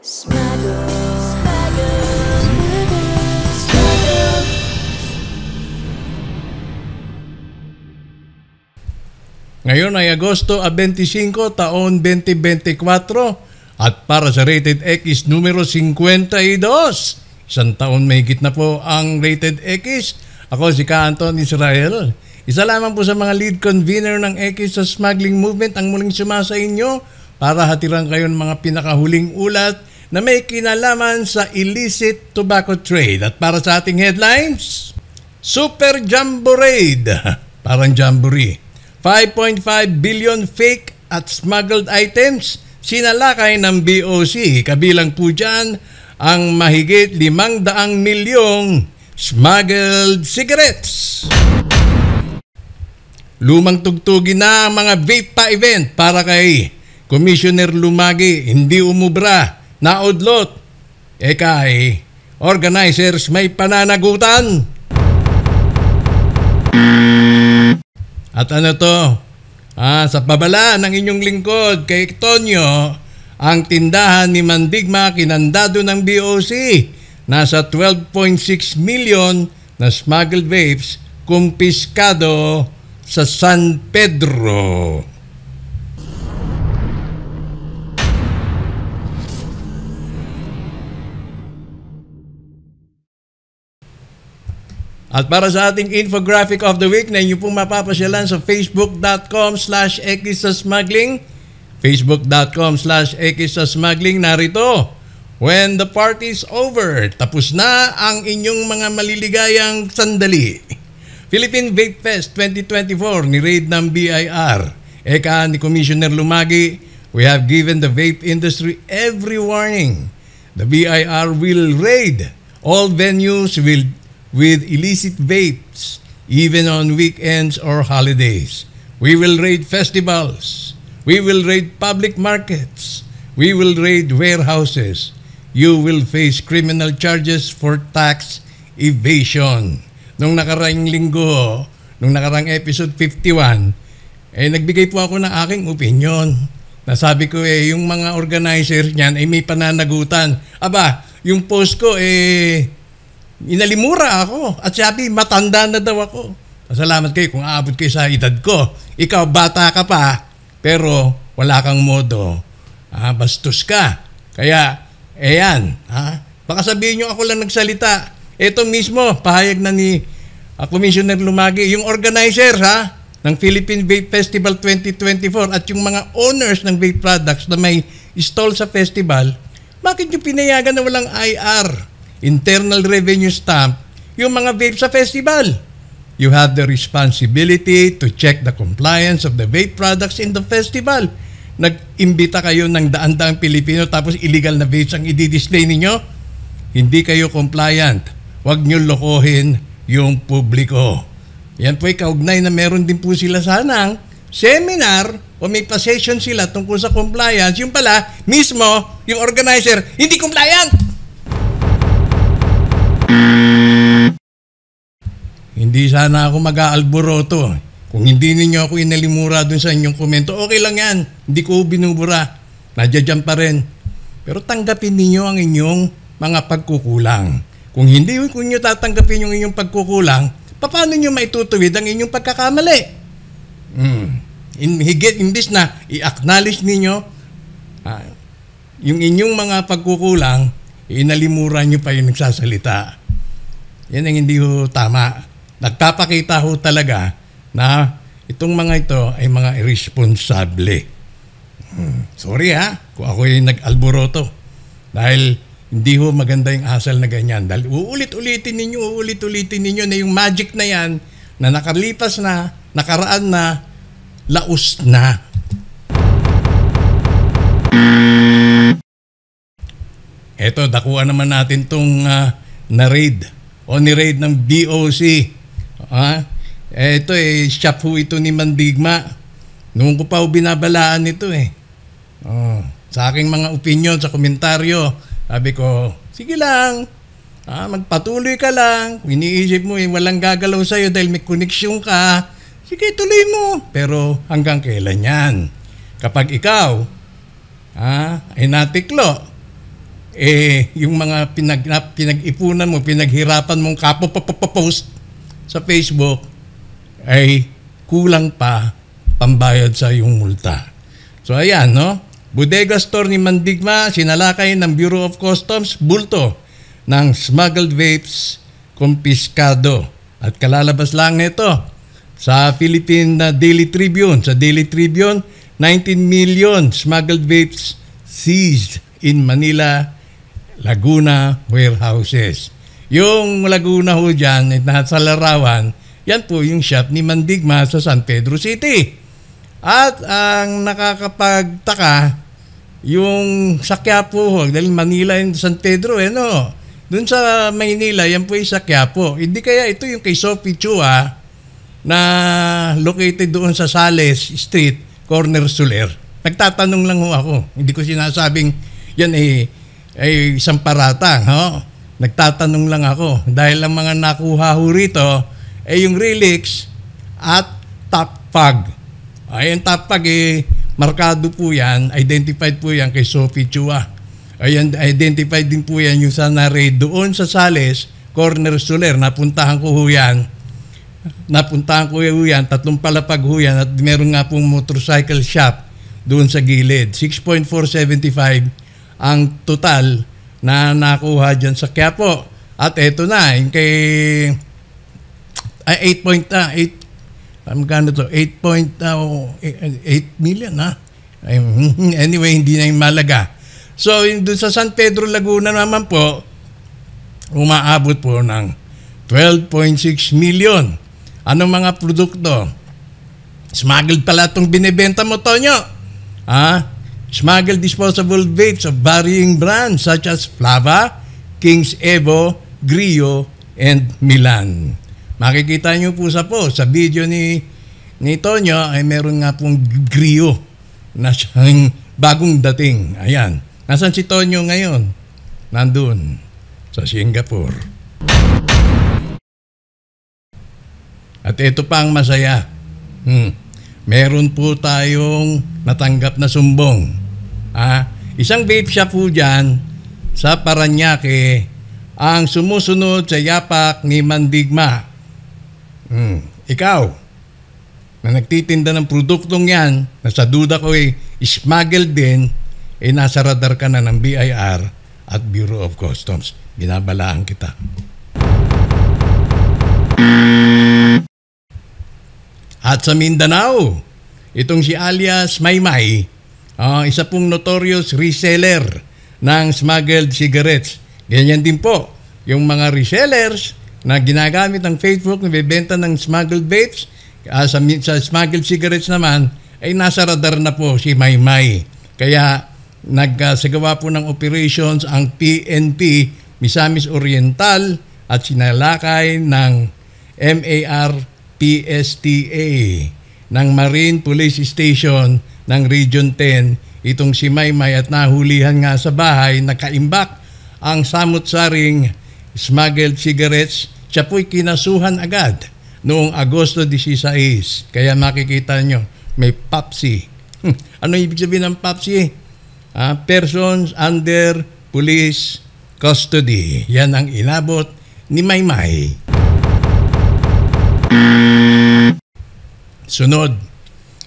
Smuggle, smuggle, smuggle, smuggle. Ngayon ay Agosto 25, taon 2024 at para sa Rated X numero 52. Isang taon may higit na po ang Rated X. Ako si Ka Anton Israel. Isa lamang po sa mga lead convener ng X sa smuggling movement ang muling sumasa inyo para hatiran kayo ng mga pinakahuling ulat na may kinalaman sa illicit tobacco trade. At para sa ating headlines, Super Jumbo Raid, parang jamboree. 5.5 billion fake at smuggled items sinalakay ng BOC. Kabilang po dyan ang mahigit 500 milyong smuggled cigarettes. Lumang tugtugin na ang mga vape pa event para kay Commissioner Lumagi. Hindi umubra, naudlot. Kay organizers may pananagutan. At ano to? Sa babala ng inyong lingkod kay Tonyo, ang tindahan ni Mandigma kinandado ng BOC. Nasa 12.6 million na smuggled vapes kumpiskado sa San Pedro. At para sa ating infographic of the week na inyo pong mapapasyalan sa facebook.com/xsasmuggling, facebook.com/xsasmuggling, narito. When the party's over, tapos na ang inyong mga maliligayang sandali. Philippine Vape Fest 2024 ni raid ng BIR. Eka ni Commissioner Lumagi, we have given the vape industry every warning. The BIR will raid all venues with illicit vapes, even on weekends or holidays. We will raid festivals. We will raid public markets. We will raid warehouses. You will face criminal charges for tax evasion. Nung nakarang linggo, nung nakarang episode 51, nagbigay po ako ng aking opinion. Nasabi ko yung mga organizers niyan ay may pananagutan. Aba, yung post ko inalimura ako at sabi matanda na daw ako. Salamat kayo kung aabot kayo sa edad ko. Ikaw bata ka pa pero wala kang modo. Bastos ka. Kaya baka sabihin nyo ako lang nagsalita. Ito mismo pahayag na ni Commissioner Lumagi, yung organizers ng Philippine Vape Festival 2024 at yung mga owners ng vape products na may stall sa festival, bakit nyo pinayagan na walang IR? Internal Revenue Stamp, yung mga vape sa festival. You have the responsibility to check the compliance of the vape products in the festival. Nag-imbita kayo ng daan-daang Pilipino tapos illegal na vapes ang i-display ninyo? Hindi kayo compliant. Huwag nyo lokohin yung publiko. Yan po ay kaugnay na meron din po sila sanang seminar o may pa-session sila tungkol sa compliance. Yung pala, mismo, yung organizer, hindi compliant! Hindi sana ako mag-aalboroto. Kung hindi ninyo ako inalimura dun sa inyong komento, okay lang yan. Hindi ko binubura. Nadyan pa rin. Pero tanggapin ninyo ang inyong mga pagkukulang. Kung hindi nyo tatanggapin yung inyong pagkukulang, paano nyo maitutuwid ang inyong pagkakamali? Imbis na i-acknowledge ninyo yung inyong mga pagkukulang, inalimura nyo pa yung nagsasalita. Yan ang hindi ho tama. Nagpapakita ho talaga na itong mga ito ay mga irresponsable. Sorry kung ako ay nag-alboroto. Dahil hindi ho maganda yung asal na ganyan. Dahil uulit-ulitin ninyo na yung magic na yan na nakalipas na, nakaraan na, laos na. Eto, dakuan naman natin itong na-raid o ni-raid ng BOC. Ito shop ho ito ni Mandigma. Noong ko pa binabalaan ito sa aking mga opinion sa komentaryo, sabi ko, sige lang, magpatuloy ka lang. Kung iniisip mo walang gagalaw sa'yo dahil may koneksyon ka, sige tuloy mo. Pero hanggang kailan yan? Kapag ikaw ay natiklo yung mga pinag-ipunan mo, pinaghirapan mong post sa Facebook ay kulang pa pambayad sa iyong multa. So ayan, no? Bodega store ni Mandigma, sinalakay ng Bureau of Customs, bulto ng smuggled vapes kumpiskado. At kalalabas lang nito sa Philippine Daily Tribune. Sa Daily Tribune, 19 million smuggled vapes seized in Manila, Laguna warehouses. Yung Laguna ho dyan, nasa larawan, yan po yung shop ni Mandigma sa San Pedro City. At ang nakakapagtaka, yung sa Quiapo, dahil Manila and San Pedro, no? Doon sa Maynila, yan po yung sa Quiapo. Hindi kaya ito yung kay Sophie Chua na located doon sa Sales Street, corner Soler. Nagtatanong lang ho ako. Hindi ko sinasabing yan ay isang paratang. Ho? Nagtatanong lang ako. Dahil ang mga nakuha ho rito ay yung relics at top fog. Ay, yung top fog markado po yan, identified po yan kay Sophie Chua. Ayan, identified din po yan yung sa nare doon sa Sales, corner Soler. Napuntahan ko ho yan, 3 palapag ho yan at meron nga pong motorcycle shop doon sa gilid. 6.475 ang total na nakuha dyan sa Quiapo. At eto na, yung kay 8.8 magkano to? 8 million, ha? Anyway, hindi na yung malaga. So, doon sa San Pedro, Laguna naman po, umaabot po ng 12.6 million. Anong mga produkto? Smuggled pala itong binibenta mo, Tonyo. Smuggled disposable vapes of varying brands such as Flava, King's Evo, Grio, and Milan. Makikita nyo po sa video ni Tonyo ay meron nga pong Grio na siyang bagong dating. Ayan. Nasaan si Tonyo ngayon? Nandun sa Singapore. At ito pa ang masaya. Meron po tayong natanggap na sumbong. Isang vape shop po dyan sa Paranaque ang sumusunod sa yapak ni Mandigma. Ikaw, na nagtitinda ng produktong yan, na sa duda ko smuggled din, nasa radar ka na ng BIR at Bureau of Customs. Binabalaan kita. At sa Mindanao, itong si alias Maymay, isa pong notorious reseller ng smuggled cigarettes. Ganyan din po, yung mga resellers na ginagamit ng Facebook, nabibenta ng smuggled vapes, sa smuggled cigarettes naman, ay nasa radar na po si Maymay. Kaya nagsagawa po ng operations ang PNP, Misamis Oriental, at sinalakay ng MAR PSTA ng Marine Police Station ng Region 10, itong si Maymay, at nahulihan nga sa bahay, nakaimbak ang samut-saring smuggled cigarettes. Siya po'y kinasuhan agad noong Agosto 16. Kaya makikita nyo, may PAPSI. Ano ibig sabihin ng PAPSI? Persons under police custody. Yan ang inabot ni Maymay. Sunod,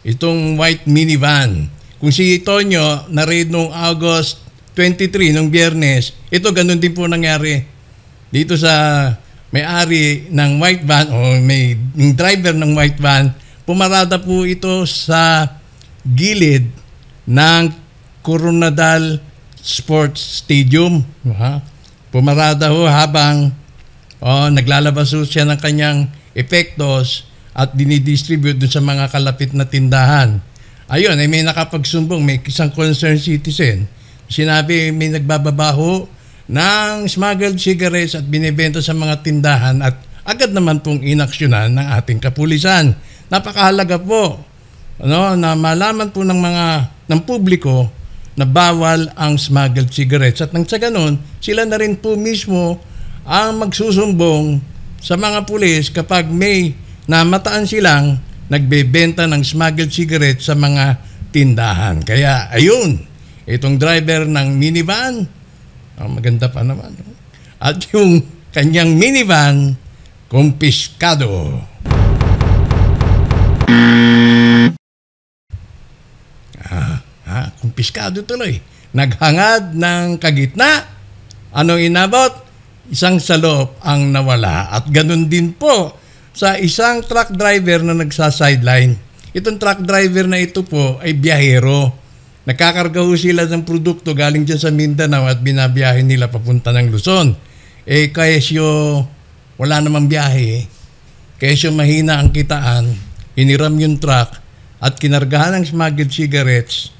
itong white minivan. Kung si Tonyo na-raid noong August 23, noong Biyernes, ito ganun din po nangyari. Dito sa may-ari ng white van o yung driver ng white van, pumarada po ito sa gilid ng Coronadal Sports Stadium. Pumarada ho habang naglalabas siya ng kanyang epektos at dinidistribute dun sa mga kalapit na tindahan. Ayun, may nakapagsumbong, may isang concerned citizen. Sinabi may nagbababaho ng smuggled cigarettes at binibenta sa mga tindahan at agad naman pong inaksyonan ng ating kapulisan. Napakahalaga po na malaman po ng publiko na bawal ang smuggled cigarettes at nang sa ganun, sila na rin po mismo ang magsusumbong sa mga pulis kapag may namataan silang nagbebenta ng smuggled cigarettes sa mga tindahan. Kaya ayun, itong driver ng minivan, Maganda pa naman. At yung kanyang minivan, kumpiskado. Kumpiskado tuloy. Naghangad ng kagitna. Anong inabot? Isang salop ang nawala. At ganun din po sa isang truck driver na nagsa-sideline. Itong truck driver na ito po ay biyahero. Nagkakarga ho sila ng produkto galing dyan sa Mindanao at binabiyahe nila papunta ng Luzon. Kesyo wala namang biyahe. Kesyo mahina ang kitaan. Hiniram yung truck at kinargahan ng smuggled cigarettes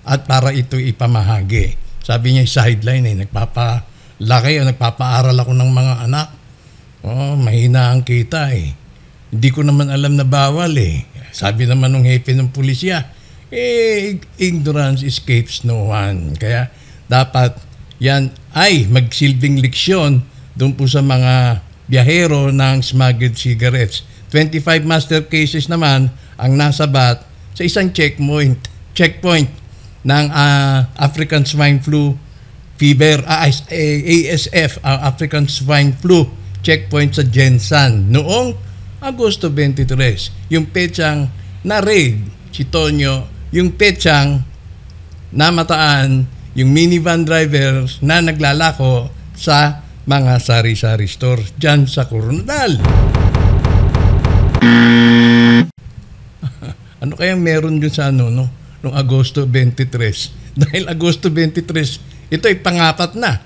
at para ito ipamahagi. Sabi niya sideline nagpapalaki o nagpapaaral ako ng mga anak. Mahina ang kita Hindi ko naman alam na bawal Sabi naman ng hepe ng pulisya, ignorance escapes no one. Kaya dapat yan ay magsilbing leksyon doon po sa mga biyahero ng smuggled cigarettes. 25 master cases naman ang nasabat sa isang checkpoint ng African Swine Flu Fever, ASF, African Swine Flu checkpoint sa Jensan noong Agosto 23. Yung petsang na-raid si Tonyo, yung petsang namataan yung minivan driver na naglalako sa mga sari-sari store dyan sa Coronadal. Ano kayang meron dyan sa noong Agosto 23? Dahil Agosto 23, ito ay pangapat na.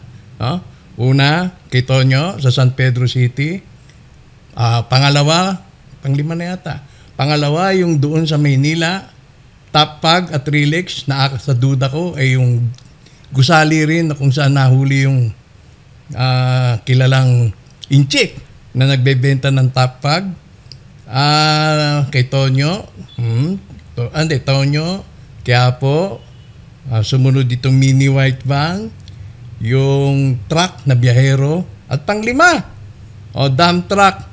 Una, kay Tonyo sa San Pedro City. Pangalawa, panglima na yata. Pangalawa, yung doon sa Maynila, Tapag at Relax, na sa duda ko ay yung gusali rin na kung saan nahuli yung kilalang inchik na nagbebenta ng Tapag. Kay Tonyo, Tonyo, Quiapo, sumunod itong mini white van, yung truck na biyahero, at panglima, dump truck.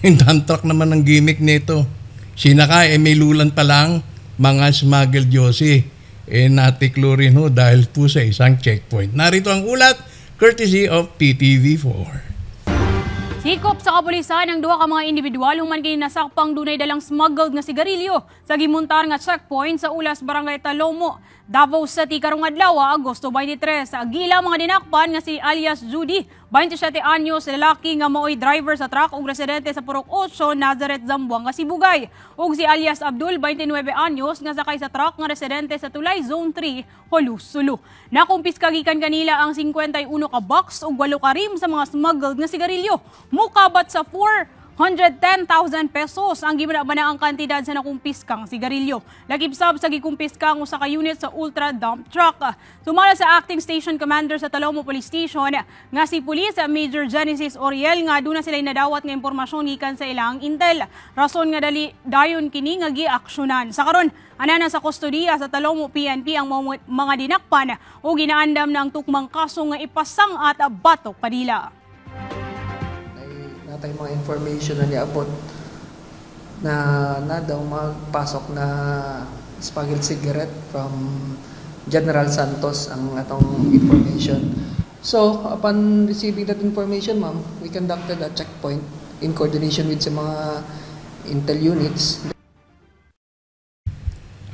Yung dump truck naman ang gimmick nito. Sinakay, may lulan pa lang, mga smuggled yosi. Natiklo rin dahil po sa isang checkpoint. Narito ang ulat, courtesy of PTV4. Sikop sa kapulisan ang duha ka mga individual human kini nasakpang dunay dalang smuggled nga sigarilyo sa gimuntar nga checkpoint sa Ulas, Barangay Talomo, Davao City karong adlaw, Agosto 23. Sa agila mga dinakpan nga si alias Judy, 27 anyos, lalaki nga maoy driver sa truck ug residente sa Purok 8, Nazareth, Zamboanga, Sibugay. Ug si alias Abdul, 29 anyos, nga sakay sa truck nga residente sa Tulay Zone 3, Holus, Sulu. Nakumpiska gikan kanila ang 51 ka box ug 8 ka rim sa mga smuggled nga sigarilyo. Mukabat sa 410,000 pesos ang gimana ang kantidad sa nakumpiskang sigarilyo. Lakip-sab sa gikumpiskang usa ka unit sa ultra dump truck. Sumala sa acting station commander sa Talomo Police Station nga si Police Major Genesis Oriel nga duna sila nadawat nga impormasyon gikan sa ilang intel. Rason nga dayon kini nga giaksyonan. Sa karon, anana sa kustodiya sa Talomo PNP ang mga dinakpan o ginaandam ng tukmang kaso nga ipasang at batok padila. Natay mga information na niabot na daw magpasok na smuggled cigarette from General Santos ang atong information. So, upon receiving that information, ma'am, we conducted a checkpoint in coordination with sa mga intel units.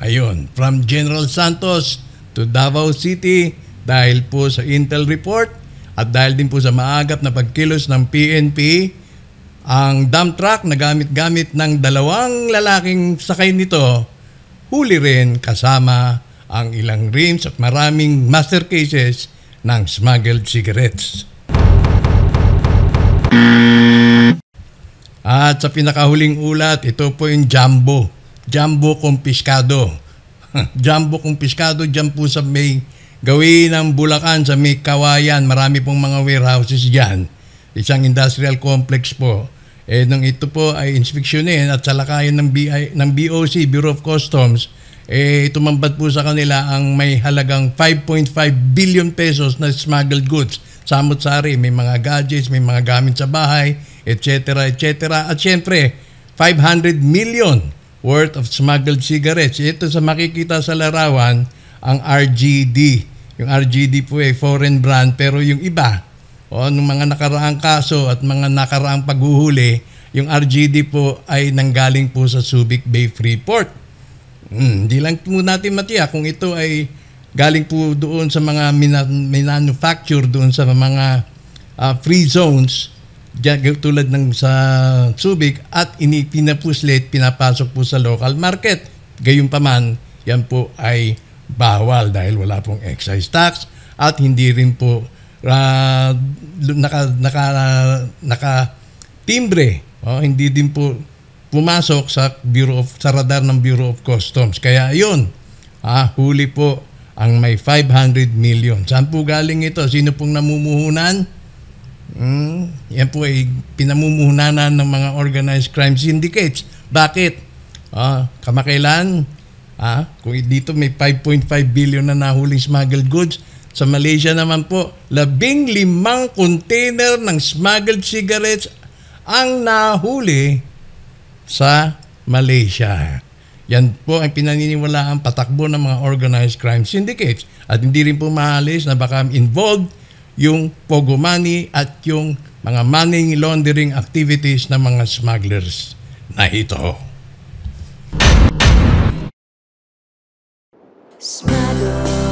Ayun, from General Santos to Davao City dahil po sa intel report at dahil din po sa maagap na pagkilos ng PNP, ang dump truck na gamit-gamit ng dalawang lalaking sakay nito, huli rin kasama ang ilang rims at maraming master cases ng smuggled cigarettes. At sa pinakahuling ulat, ito po yung Jumbo. Jumbo kumpiskado. Jumbo kumpiskado dyan po sa may gawin ng Bulacan, sa may Kawayan. Marami pong mga warehouses dyan. Isang industrial complex po. Nung ito po ay inspeksyonin at salakayan ng BOC, Bureau of Customs, tumambad po sa kanila ang may halagang 5.5 billion pesos na smuggled goods. Samot-sari, may mga gadgets, may mga gamit sa bahay, etc. etc. At syempre, 500 million worth of smuggled cigarettes. Ito sa makikita sa larawan, ang RGD. Yung RGD po ay foreign brand, pero yung iba, nung mga nakaraang kaso at mga nakaraang paghuhuli, yung RGD po ay nanggaling po sa Subic Bay Freeport. Hindi lang po natin matiyak kung ito ay galing po doon sa mga manufacture doon sa mga free zones, tulad ng sa Subic, at pinapuslit, pinapasok po sa local market. Gayunpaman, yan po ay bawal dahil wala pong excise tax at hindi rin po naka-timbre. Hindi din po pumasok sa radar ng Bureau of Customs. Kaya yun, huli po ang may 500 million. Saan po galing ito? Sino pong namumuhunan? Yan po ay pinamumuhunanan ng mga organized crime syndicates. Bakit? Kamakailan, kung dito may 5.5 billion na nahuling smuggled goods, sa Malaysia naman po, 15 container ng smuggled cigarettes ang nahuli sa Malaysia. Yan po ang pinaniniwalaang patakbo ng mga organized crime syndicates. At hindi rin po maalis na baka involved yung pogo money at yung mga money laundering activities ng mga smugglers na ito. Smuggle.